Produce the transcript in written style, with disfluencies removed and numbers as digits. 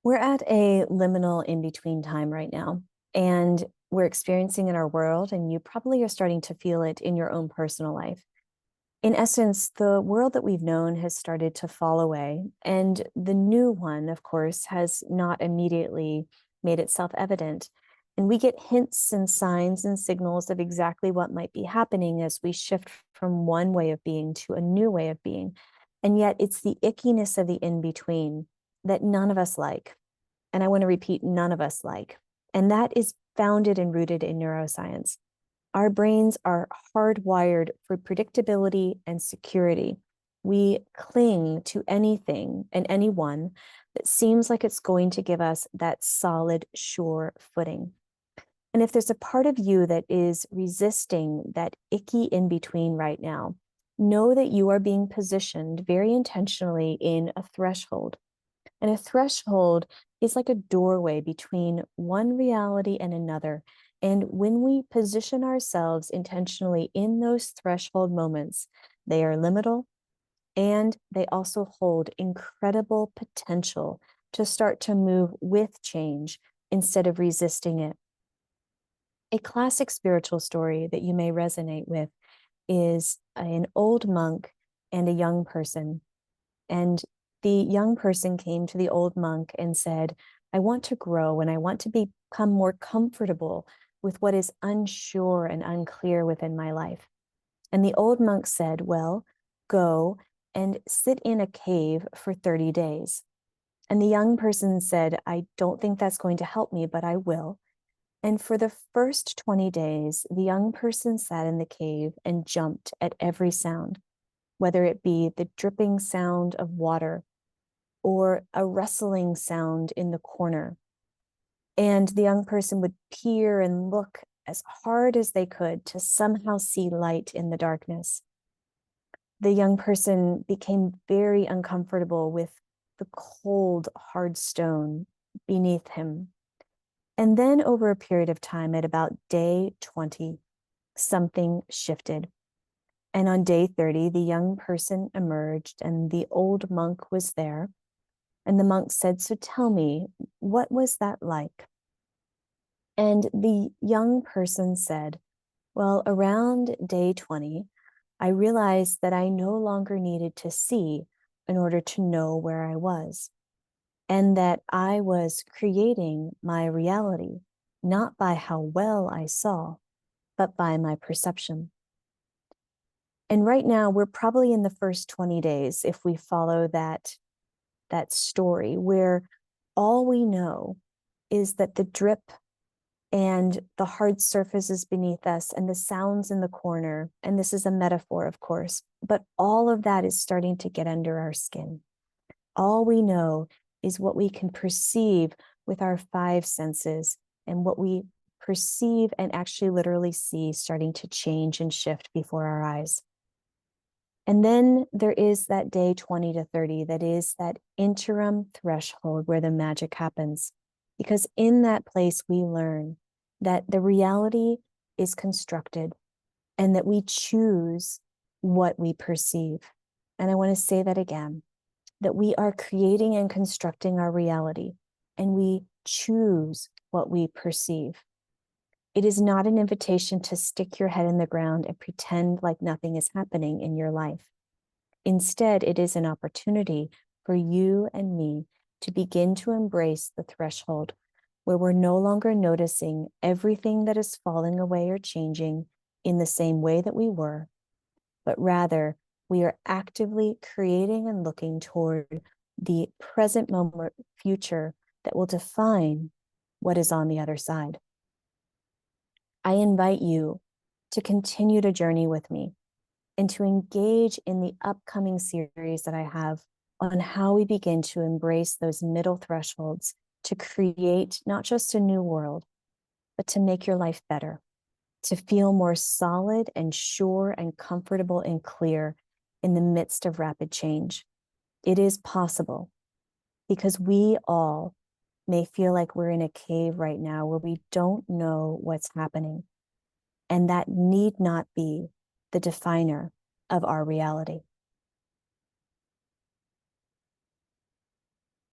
We're at a liminal in between time right now, and we're experiencing in our world, and you probably are starting to feel it in your own personal life. In essence, the world that we've known has started to fall away, and the new one, of course, has not immediately made itself evident. And we get hints and signs and signals of exactly what might be happening as we shift from one way of being to a new way of being. And yet, it's the ickiness of the in between that none of us like. And I want to repeat, none of us like. And that is founded and rooted in neuroscience. Our brains are hardwired for predictability and security. We cling to anything and anyone that seems like it's going to give us that solid, sure footing. And if there's a part of you that is resisting that icky in between right now, know that you are being positioned very intentionally in a threshold. And a threshold is like a doorway between one reality and another. And when we position ourselves intentionally in those threshold moments, they are liminal and they also hold incredible potential to start to move with change instead of resisting it. A classic spiritual story that you may resonate with is an old monk and a young person. And the young person came to the old monk and said, I want to grow and I want to become more comfortable with what is unsure and unclear within my life. And the old monk said, well, go and sit in a cave for 30 days. And the young person said, I don't think that's going to help me, but I will. And for the first 20 days, the young person sat in the cave and jumped at every sound, whether it be the dripping sound of water or a rustling sound in the corner. And the young person would peer and look as hard as they could to somehow see light in the darkness. The young person became very uncomfortable with the cold, hard stone beneath him. And then over a period of time, at about day 20, something shifted. And on day 30, the young person emerged and the old monk was there. And the monk said, so tell me, what was that like? And the young person said, well, around day 20, I realized that I no longer needed to see in order to know where I was, and that I was creating my reality, not by how well I saw, but by my perception. And right now, we're probably in the first 20 days if we follow that story, where all we know is that the drip and the hard surfaces beneath us and the sounds in the corner, and this is a metaphor, of course, but all of that is starting to get under our skin. All we know is what we can perceive with our five senses and what we perceive and actually literally see starting to change and shift before our eyes. And then there is that day 20 to 30, that is that interim threshold where the magic happens. Because in that place, we learn that the reality is constructed and that we choose what we perceive. And I want to say that again, that we are creating and constructing our reality and we choose what we perceive. It is not an invitation to stick your head in the ground and pretend like nothing is happening in your life. Instead, it is an opportunity for you and me to begin to embrace the threshold where we're no longer noticing everything that is falling away or changing in the same way that we were, but rather we are actively creating and looking toward the present moment future that will define what is on the other side. I invite you to continue to journey with me and to engage in the upcoming series that I have on how we begin to embrace those middle thresholds to create not just a new world, but to make your life better, to feel more solid and sure and comfortable and clear in the midst of rapid change. It is possible, because we all may feel like we're in a cave right now where we don't know what's happening. And that need not be the definer of our reality.